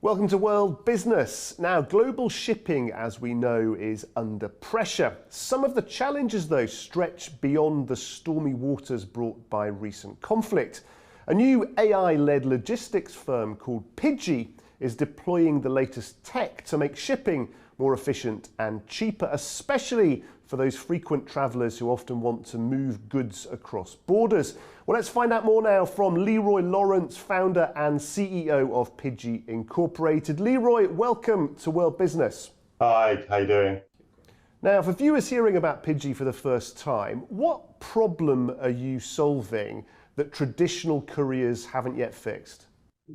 Welcome to World Business. Now, global shipping, as we know, is under pressure. Some of the challenges, though, stretch beyond the stormy waters brought by recent conflict. A new AI-led logistics firm called Pigee is deploying the latest tech to make shipping more efficient and cheaper, especially for those frequent travellers who often want to move goods across borders. Well, let's find out more now from Leroy Lawrence, founder and CEO of Pigee Incorporated. Leroy, welcome to World Business. Hi, how you doing? Now, for viewers hearing about Pigee for the first time, what problem are you solving that traditional couriers haven't yet fixed?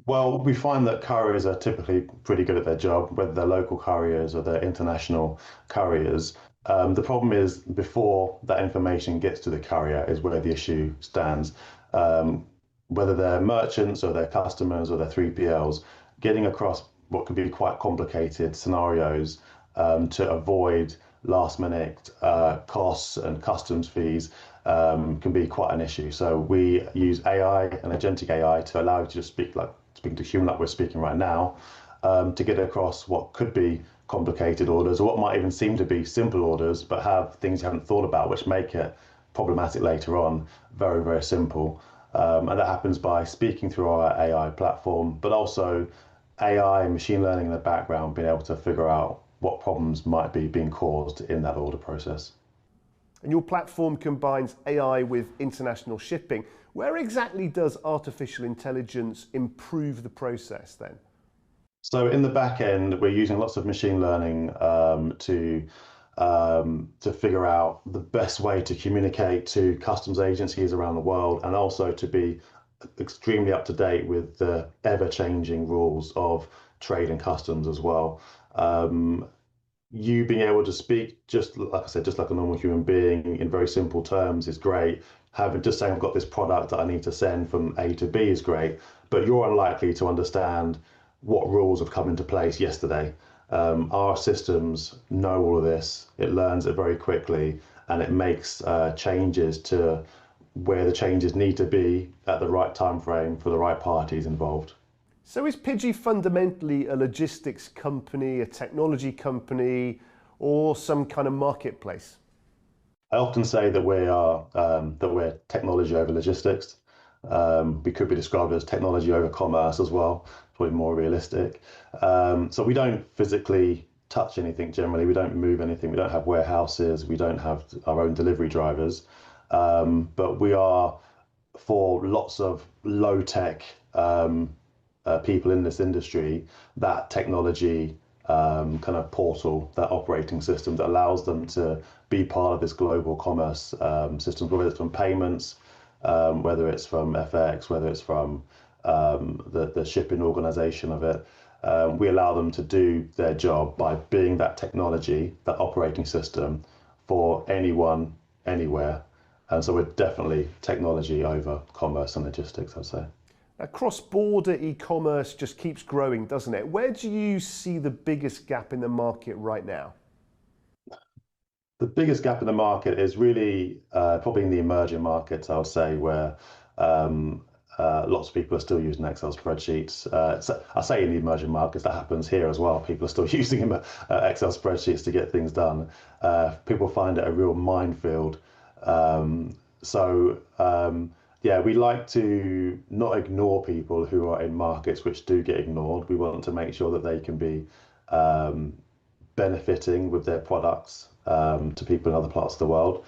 Well, we find that couriers are typically pretty good at their job, whether they're local couriers or they're international couriers. The problem is before that information gets to the courier is where the issue stands. Whether they're merchants or they're customers or they're 3PLs, getting across what could be quite complicated scenarios to avoid last minute costs and customs fees can be quite an issue. So we use AI and agentic AI to allow you to just speak like speaking to a human like we're speaking right now, to get across what could be complicated orders or what might even seem to be simple orders but have things you haven't thought about which make it problematic later on very, very simple. And that happens by speaking through our AI platform, but also AI and machine learning in the background being able to figure out what problems might be being caused in that order process. And your platform combines AI with international shipping. Where exactly does artificial intelligence improve the process then? So in the back end, we're using lots of machine learning to figure out the best way to communicate to customs agencies around the world, and also to be extremely up to date with the ever-changing rules of trade and customs as well. You being able to speak, just like I said, just like a normal human being in very simple terms is great. Having just saying I've got this product that I need to send from A to B is great, but you're unlikely to understand what rules have come into place yesterday. Our systems know all of this, it learns it very quickly, and it makes changes to where the changes need to be at the right time frame for the right parties involved. So is Pigee fundamentally a logistics company, a technology company, or some kind of marketplace? I often say that we're technology over logistics. We could be described as technology over commerce as well, probably more realistic. So we don't physically touch anything generally. We don't move anything. We don't have warehouses. We don't have our own delivery drivers. But we are, for lots of low-tech people in this industry, that technology kind of portal, that operating system that allows them to be part of this global commerce system, whether it's from payments, whether it's from FX, whether it's from the shipping organization of it. We allow them to do their job by being that technology, that operating system for anyone, anywhere. And so we're definitely technology over commerce and logistics, I'd say. Now, cross-border e-commerce just keeps growing, doesn't it? Where do you see the biggest gap in the market right now? The biggest gap in the market is really probably in the emerging markets, I would say, where lots of people are still using Excel spreadsheets. So I say in the emerging markets, that happens here as well. People are still using Excel spreadsheets to get things done. People find it a real minefield. Yeah, we like to not ignore people who are in markets which do get ignored. We want to make sure that they can be benefiting with their products to people in other parts of the world.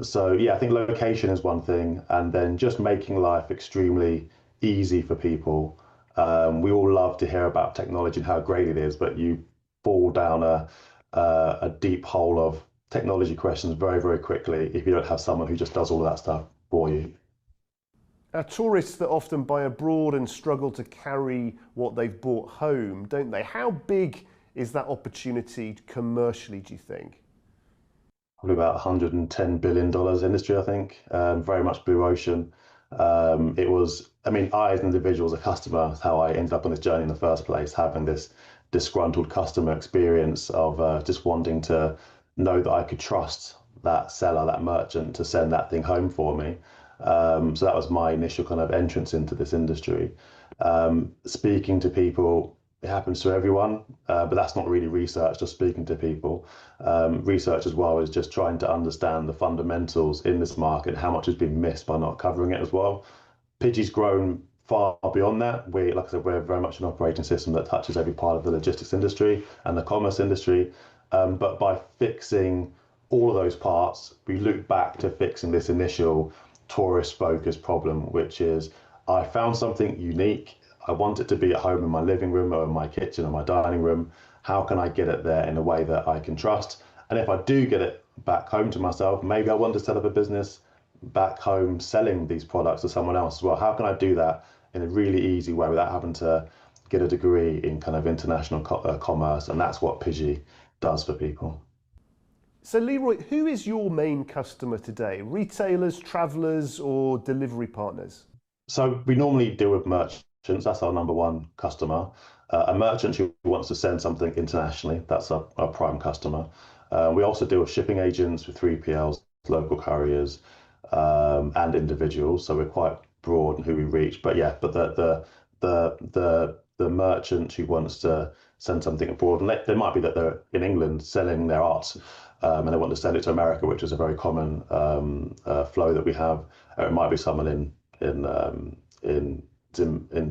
So yeah, I think location is one thing, and then just making life extremely easy for people. We all love to hear about technology and how great it is, but you fall down a deep hole of technology questions very, very quickly if you don't have someone who just does all of that stuff for you. Tourists that often buy abroad and struggle to carry what they've bought home, don't they? How big is that opportunity commercially, do you think? Probably about $110 billion industry, I think, very much blue ocean. It was, I mean, I as an individual, as a customer, is how I ended up on this journey in the first place, having this disgruntled customer experience of just wanting to know that I could trust that seller, that merchant, to send that thing home for me. So that was my initial kind of entrance into this industry. Speaking to people, it happens to everyone, but that's not really research, just speaking to people. Research as well is just trying to understand the fundamentals in this market, how much has been missed by not covering it as well. Pigee's grown far beyond that. Like I said, we're very much an operating system that touches every part of the logistics industry and the commerce industry. But by fixing all of those parts, we look back to fixing this initial tourist-focused problem, which is I found something unique. I want it to be at home in my living room or in my kitchen or my dining room. How can I get it there in a way that I can trust? And if I do get it back home to myself, maybe I want to set up a business back home selling these products to someone else as well. How can I do that in a really easy way without having to get a degree in kind of international commerce? And that's what Pigee does for people. So Leroy, who is your main customer today? Retailers, travelers, or delivery partners? So we normally deal with merchants. That's our number one customer. A merchant who wants to send something internationally, that's our prime customer. We also deal with shipping agents, with 3PLs, local couriers, and individuals. So we're quite broad in who we reach. But yeah, but the merchant who wants to send something abroad, and they might be that they're in England selling their art, and they want to send it to America, which is a very common flow that we have. Or it might be someone in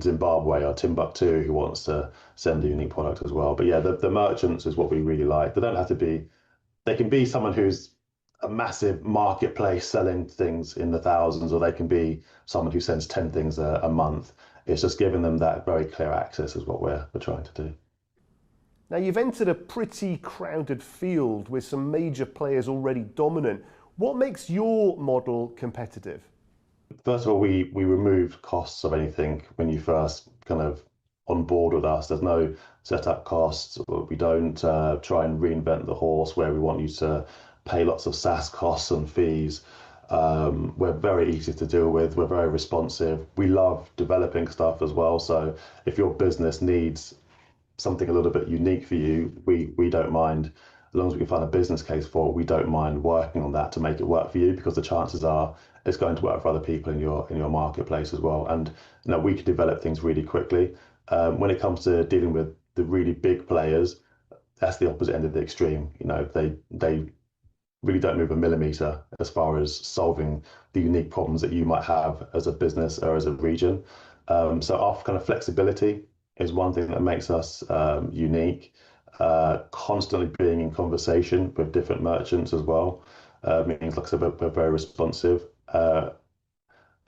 Zimbabwe or Timbuktu who wants to send a unique product as well. But yeah, the merchants is what we really like. They don't have to be, they can be someone who's a massive marketplace selling things in the thousands, or they can be someone who sends 10 things a month. It's just giving them that very clear access is what we're trying to do. Now, you've entered a pretty crowded field with some major players already dominant. What makes your model competitive? First of all, we remove costs of anything when you first kind of on board with us. There's no setup costs. We don't try and reinvent the horse where we want you to pay lots of SaaS costs and fees. We're very easy to deal with. We're very responsive. We love developing stuff as well. So if your business needs something a little bit unique for you, we don't mind. As long as we can find a business case for it, we don't mind working on that to make it work for you, because the chances are it's going to work for other people in your marketplace as well. And we can develop things really quickly. When it comes to dealing with the really big players, that's the opposite end of the extreme. They really don't move a millimeter as far as solving the unique problems that you might have as a business or as a region. So our kind of flexibility is one thing that makes us unique. Constantly being in conversation with different merchants as well means, like I said, we're very responsive. Yeah,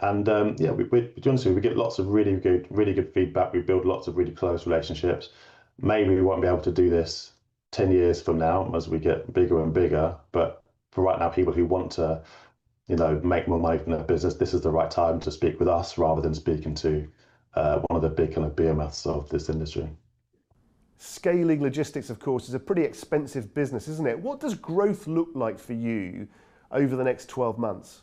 to be honest with you, we get lots of really good feedback. We build lots of really close relationships. Maybe we won't be able to do this 10 years from now as we get bigger and bigger, but for right now, people who want to, make more money from their business, this is the right time to speak with us rather than speaking to one of the big kind of behemoths of this industry. Scaling logistics, of course, is a pretty expensive business, isn't it? What does growth look like for you over the next 12 months?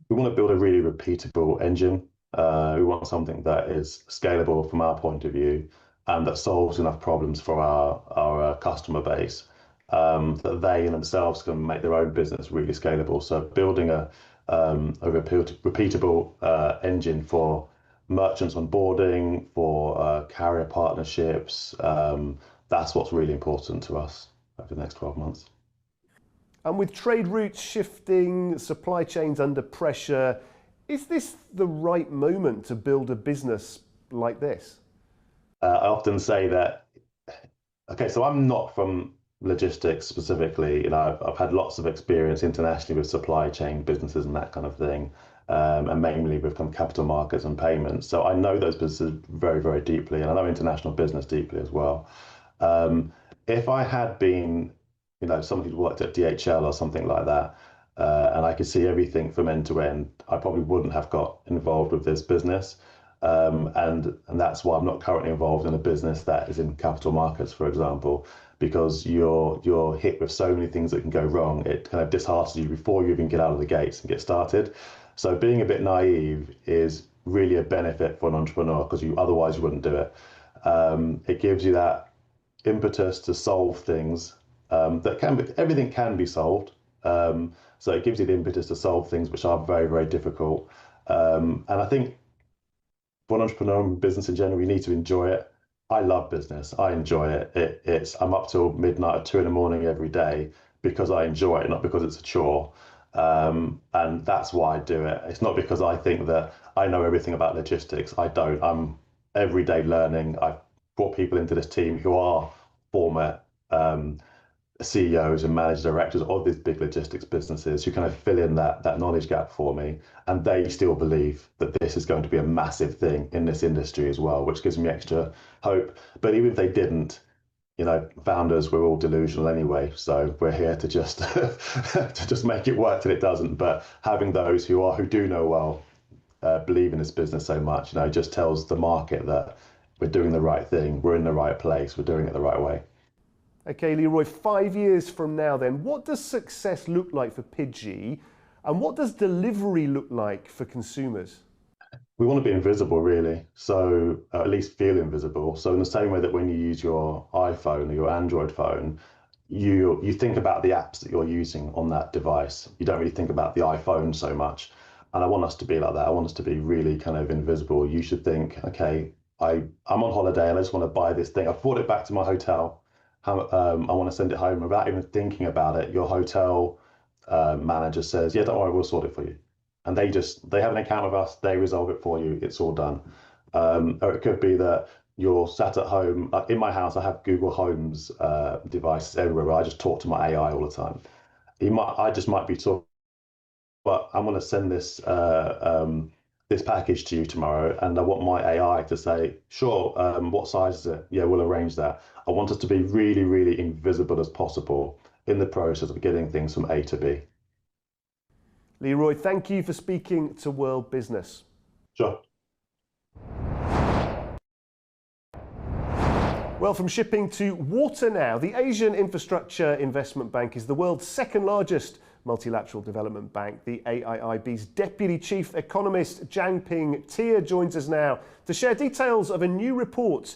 We want to build a really repeatable engine. We want something that is scalable from our point of view and that solves enough problems for our customer base that they in themselves can make their own business really scalable. So building a repeatable engine for merchants onboarding, for carrier partnerships, that's what's really important to us over the next 12 months. And with trade routes shifting, supply chains under pressure, is this the right moment to build a business like this? I often say that, okay, so I'm not from logistics specifically. I've had lots of experience internationally with supply chain businesses and that kind of thing, and mainly with kind of capital markets and payments. So I know those businesses very, very deeply, and I know international business deeply as well. If I had been someone who'd worked at DHL or something like that, and I could see everything from end to end, I probably wouldn't have got involved with this business. And that's why I'm not currently involved in a business that is in capital markets, for example, because you're hit with so many things that can go wrong. It kind of disheartens you before you even get out of the gates and get started. So being a bit naive is really a benefit for an entrepreneur, because otherwise you wouldn't do it. It gives you that impetus to solve things everything can be solved. So it gives you the impetus to solve things which are very, very difficult. And I think for an entrepreneur and business in general, you need to enjoy it. I love business. I enjoy it. I'm up till midnight or 2 in the morning every day because I enjoy it, not because it's a chore. And that's why I do it. It's not because I think that I know everything about logistics. I don't. I'm every day learning. I've brought people into this team who are former CEOs and managing directors of these big logistics businesses who kind of fill in that knowledge gap for me. And they still believe that this is going to be a massive thing in this industry as well, which gives me extra hope. But even if they didn't, founders, we're all delusional anyway. So we're here to just to just make it work till it doesn't. But having those who do know well, believe in this business so much, just tells the market that we're doing the right thing, we're in the right place, we're doing it the right way. Okay, Leroy, 5 years from now then, what does success look like for Pigee, and what does delivery look like for consumers? We want to be invisible, really. So at least feel invisible. So in the same way that when you use your iPhone or your Android phone, you think about the apps that you're using on that device. You don't really think about the iPhone so much. And I want us to be like that. I want us to be really kind of invisible. You should think, okay, I'm on holiday and I just want to buy this thing. I've brought it back to my hotel. I want to send it home without even thinking about it. Your hotel manager says, yeah, don't worry, we'll sort it for you. And they have an account with us, they resolve it for you, it's all done. Or it could be that you're sat at home. In my house, I have Google Homes devices everywhere where I just talk to my AI all the time. I just might be talking, but I'm going to send this package to you tomorrow, and I want my AI to say, sure, what size is it? Yeah, we'll arrange that. I want us to be really, really invisible as possible in the process of getting things from A to B. Leroy, thank you for speaking to World Business. Sure. Well, from shipping to water now, the Asian Infrastructure Investment Bank is the world's second largest multilateral development bank. The AIIB's Deputy Chief Economist, Jangping Tia, joins us now to share details of a new report